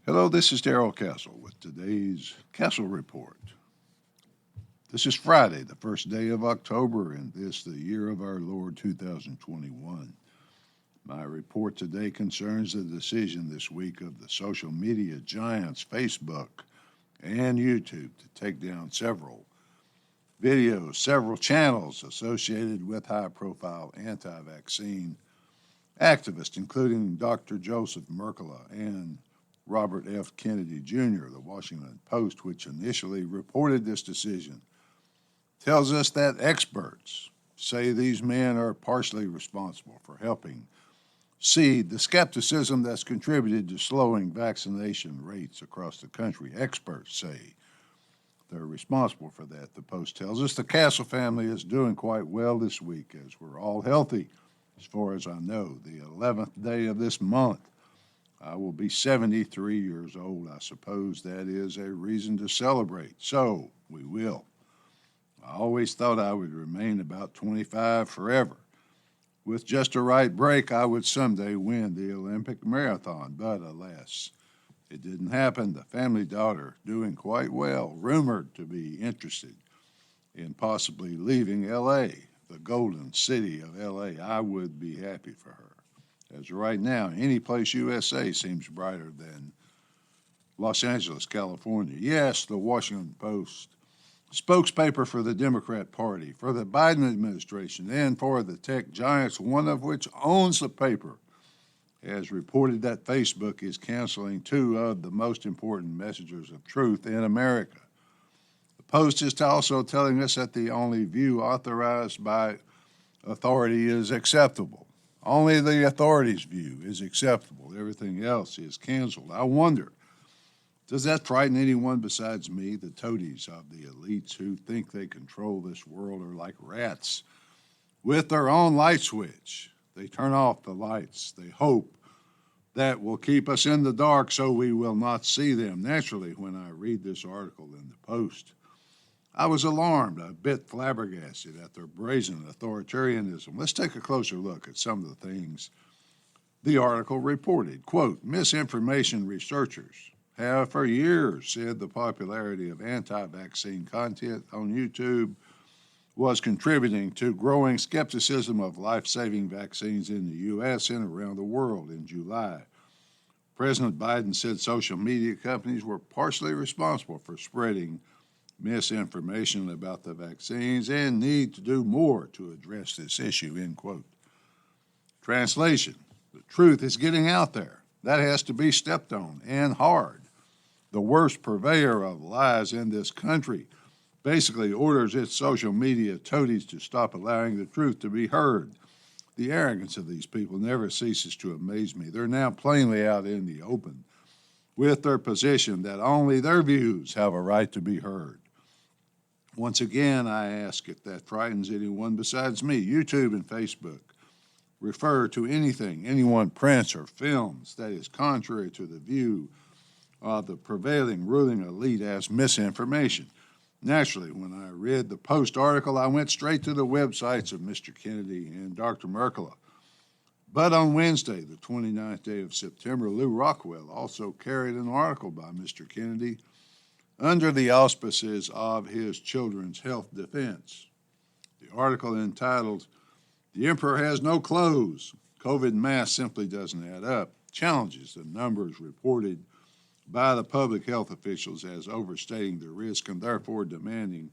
Hello, this is Darrell Castle with today's Castle Report. This is Friday, the first day of October, and this the year of our Lord 2021. My report today concerns the decision this week of the social media giants Facebook and YouTube to take down several videos, several channels associated with high-profile anti-vaccine activists, including Dr. Joseph Mercola and Robert F. Kennedy Jr., the Washington Post, which initially reported this decision, tells us that experts say these men are partially responsible for helping seed the skepticism that's contributed to slowing vaccination rates across the country. Experts say they're responsible for that. The Post tells us the Castle family is doing quite well this week as we're all healthy, as far as I know, the 11th day of this month. I will be 73 years old. I suppose that is a reason to celebrate. So we will. I always thought I would remain about 25 forever. With just a right break, I would someday win the Olympic marathon, but alas, it didn't happen. The family daughter, doing quite well, rumored to be interested in possibly leaving L.A., the golden city of L.A. I would be happy for her. As of right now, any place USA seems brighter than Los Angeles, California. Yes, the Washington Post, spokespaper for the Democrat Party, for the Biden administration, and for the tech giants, one of which owns the paper, has reported that Facebook is canceling two of the most important messengers of truth in America. The Post is also telling us that the only view authorized by authority is acceptable. Only the authorities' view is acceptable. Everything else is canceled. I wonder, does that frighten anyone besides me? The toadies of the elites who think they control this world are like rats with their own light switch. They turn off the lights. They hope that will keep us in the dark so we will not see them. Naturally, when I read this article in the Post, I was alarmed, a bit flabbergasted at their brazen authoritarianism. Let's take a closer look at some of the things the article reported. Quote, misinformation researchers have for years said the popularity of anti-vaccine content on YouTube was contributing to growing skepticism of life-saving vaccines in the U.S. and around the world. In July, President Biden said social media companies were partially responsible for spreading misinformation about the vaccines and need to do more to address this issue, end quote. Translation, the truth is getting out there. That has to be stepped on, and hard. The worst purveyor of lies in this country basically orders its social media toadies to stop allowing the truth to be heard. The arrogance of these people never ceases to amaze me. They're now plainly out in the open with their position that only their views have a right to be heard. Once again, I ask if that frightens anyone besides me. YouTube and Facebook refer to anything anyone prints or films that is contrary to the view of the prevailing ruling elite as misinformation. Naturally, when I read the Post article, I went straight to the websites of Mr. Kennedy and Dr. Mercola. But on Wednesday, the 29th day of September, Lou Rockwell also carried an article by Mr. Kennedy under the auspices of his Children's Health Defense. The article entitled, The Emperor Has No Clothes, COVID Mask Simply Doesn't Add Up, challenges the numbers reported by the public health officials as overstating the risk and therefore demanding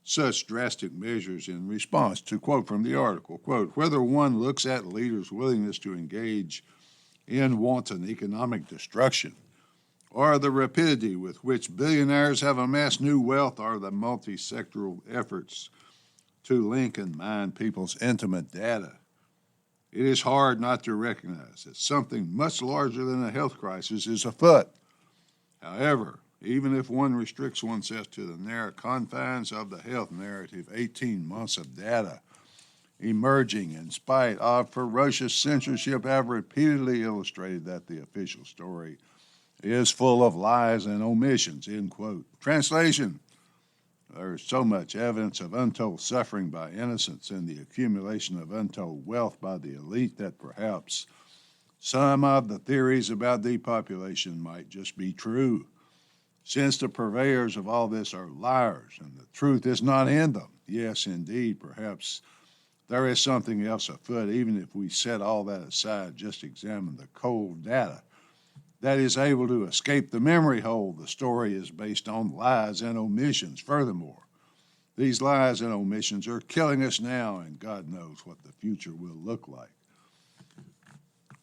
such drastic measures in response to, quote from the article, quote, whether one looks at leaders' willingness to engage in wanton economic destruction or the rapidity with which billionaires have amassed new wealth, or the multi-sectoral efforts to link and mine people's intimate data, it is hard not to recognize that something much larger than a health crisis is afoot. However, even if one restricts oneself to the narrow confines of the health narrative, 18 months of data emerging in spite of ferocious censorship have repeatedly illustrated that the official story is full of lies and omissions, end quote. Translation, there is so much evidence of untold suffering by innocents and the accumulation of untold wealth by the elite that perhaps Some of the theories about depopulation might just be true, since the purveyors of all this are liars and the truth is not in them. Yes, indeed, perhaps there is something else afoot, even if we set all that aside, just examine the cold data that is able to escape the memory hole. The story is based on lies and omissions. Furthermore, these lies and omissions are killing us now, and God knows what the future will look like.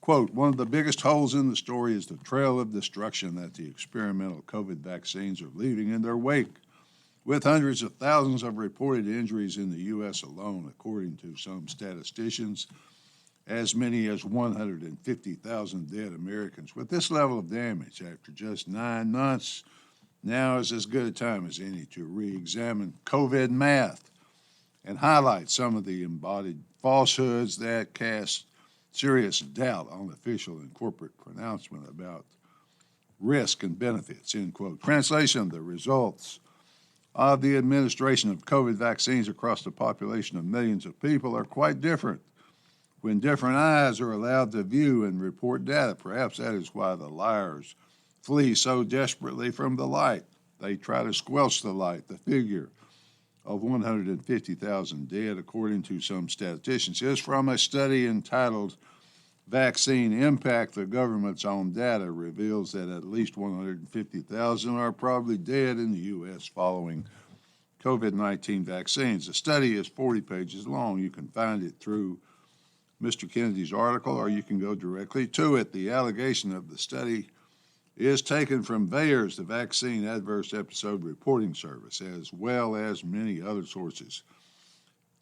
Quote, one of the biggest holes in the story is the trail of destruction that the experimental COVID vaccines are leaving in their wake, with hundreds of thousands of reported injuries in the U.S. alone, according to some statisticians, as many as 150,000 dead Americans. With this level of damage after just 9 months, now is as good a time as any to re-examine COVID math and highlight some of the embodied falsehoods that cast serious doubt on official and corporate pronouncement about risk and benefits, end quote. Translation, the results of the administration of COVID vaccines across the population of millions of people are quite different when different eyes are allowed to view and report data. Perhaps that is why the liars flee so desperately from the light. They try to squelch the light. The figure of 150,000 dead, according to some statisticians, is from a study entitled Vaccine Impact. The government's own data reveals that at least 150,000 are probably dead in the U.S. following COVID-19 vaccines. The study is 40 pages long. You can find it through Mr. Kennedy's article, or you can go directly to it. The allegation of the study is taken from VAERS, the Vaccine Adverse Episode Reporting Service, as well as many other sources.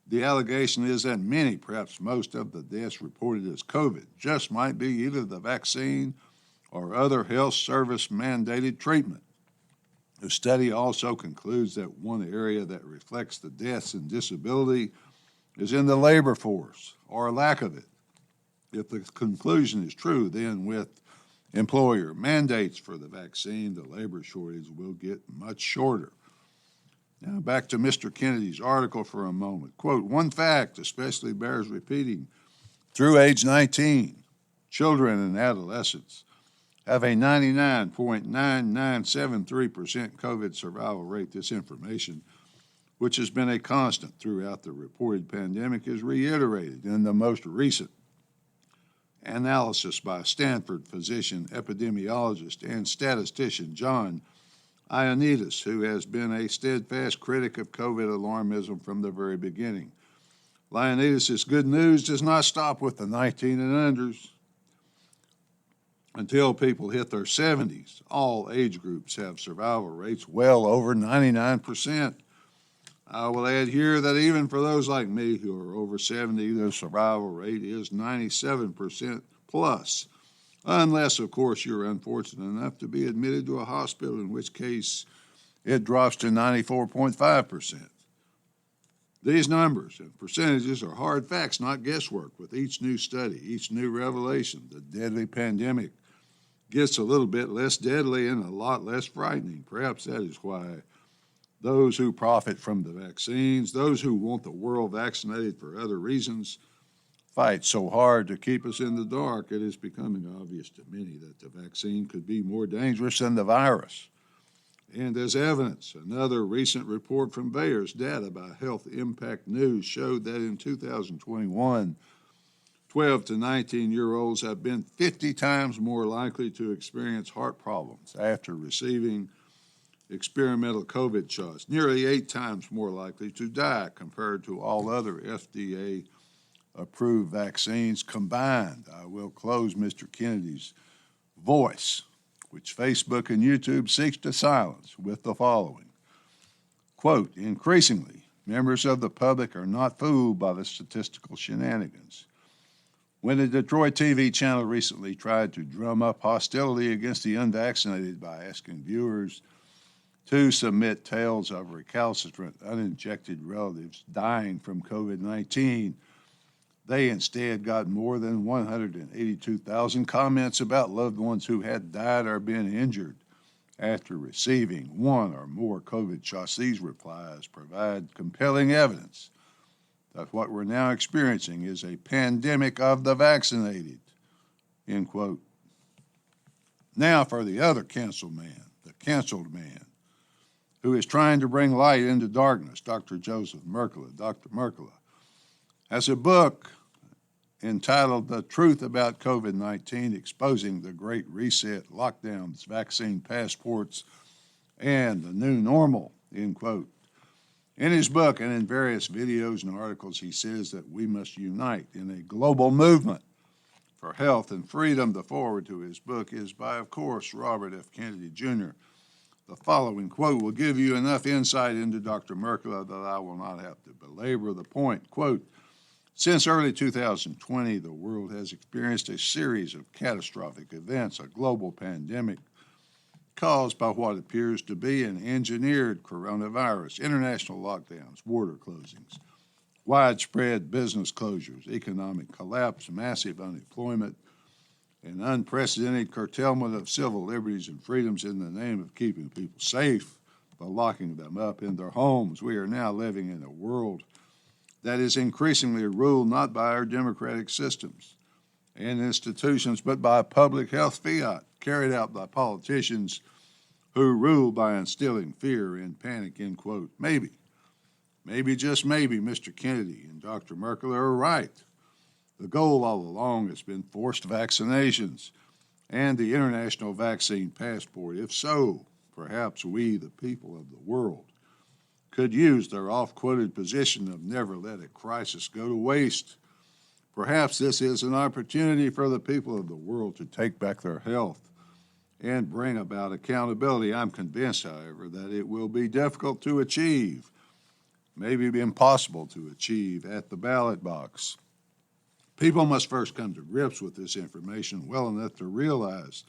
The allegation is that many, perhaps most of the deaths reported as COVID just might be either the vaccine or other health service mandated treatment. The study also concludes that one area that reflects the deaths and disability is in the labor force, or lack of it. If the conclusion is true, then with employer mandates for the vaccine, the labor shortage will get much shorter. Now back to Mr. Kennedy's article for a moment. Quote, one fact especially bears repeating. Through age 19, children and adolescents have a 99.9973% COVID survival rate. This information, which has been a constant throughout the reported pandemic, is reiterated in the most recent analysis by Stanford physician, epidemiologist, and statistician John Ioannidis, who has been a steadfast critic of COVID alarmism from the very beginning. Ioannidis' good news does not stop with the 19 and unders. Until people hit their 70s, all age groups have survival rates well over 99%. I will add here that even for those like me who are over 70, the survival rate is 97% plus, unless, of course, you're unfortunate enough to be admitted to a hospital, in which case it drops to 94.5%. These numbers and percentages are hard facts, not guesswork. With each new study, each new revelation, the deadly pandemic gets a little bit less deadly and a lot less frightening. Perhaps that is why those who profit from the vaccines, those who want the world vaccinated for other reasons, fight so hard to keep us in the dark. It is becoming obvious to many that the vaccine could be more dangerous than the virus. And as evidence, another recent report from VAERS data by Health Impact News showed that in 2021, 12 to 19-year-olds have been 50 times more likely to experience heart problems after receiving experimental COVID shots, nearly 8 times more likely to die compared to all other FDA-approved vaccines combined. I will close Mr. Kennedy's voice, which Facebook and YouTube seeks to silence, with the following. Quote, increasingly, members of the public are not fooled by the statistical shenanigans. When the Detroit TV channel recently tried to drum up hostility against the unvaccinated by asking viewers to submit tales of recalcitrant, uninjected relatives dying from COVID-19, they instead got more than 182,000 comments about loved ones who had died or been injured after receiving one or more COVID shots. These replies provide compelling evidence that what we're now experiencing is a pandemic of the vaccinated, end quote. Now for the other canceled man, who is trying to bring light into darkness, Dr. Joseph Mercola. Dr. Mercola has a book entitled The Truth About COVID-19, Exposing the Great Reset, Lockdowns, Vaccine Passports, and the New Normal, end quote. In his book and in various videos and articles, he says that we must unite in a global movement for health and freedom. The foreword to his book is by, of course, Robert F. Kennedy, Jr. The following quote will give you enough insight into Dr. Mercola that I will not have to belabor the point. Quote, since early 2020, the world has experienced a series of catastrophic events, a global pandemic caused by what appears to be an engineered coronavirus, international lockdowns, border closings, widespread business closures, economic collapse, massive unemployment, an unprecedented curtailment of civil liberties and freedoms in the name of keeping people safe by locking them up in their homes. We are now living in a world that is increasingly ruled not by our democratic systems and institutions, but by public health fiat carried out by politicians who rule by instilling fear and panic, end quote. Maybe, just maybe, Mr. Kennedy and Dr. Mercola are right. The goal all along has been forced vaccinations and the international vaccine passport. If so, perhaps we, the people of the world, could use their oft-quoted position of never let a crisis go to waste. Perhaps this is an opportunity for the people of the world to take back their health and bring about accountability. I'm convinced, however, that it will be difficult to achieve, maybe impossible to achieve at the ballot box. People must first come to grips with this information well enough to realize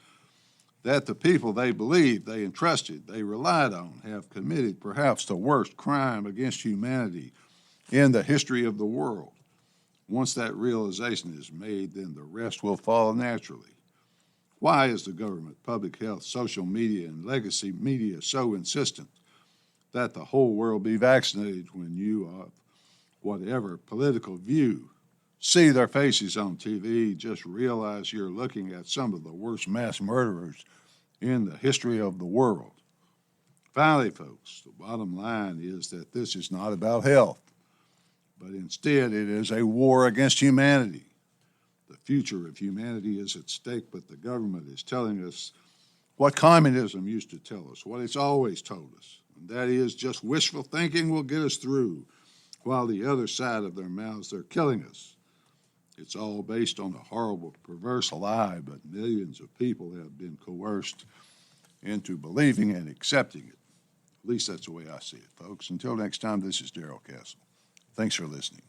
that the people they believed, they entrusted, they relied on have committed perhaps the worst crime against humanity in the history of the world. Once that realization is made, then the rest will follow naturally. Why is the government, public health, social media, and legacy media so insistent that the whole world be vaccinated when you, of whatever political view, see their faces on TV? Just realize you're looking at some of the worst mass murderers in the history of the world. Finally, folks, the bottom line is that this is not about health, but instead it is a war against humanity. The future of humanity is at stake, but the government is telling us what communism used to tell us, what it's always told us, and that is just wishful thinking will get us through, while the other side of their mouths, they're killing us. It's all based on a horrible, perverse lie, but millions of people have been coerced into believing and accepting it. At least that's the way I see it, folks. Until next time, this is Darrell Castle. Thanks for listening.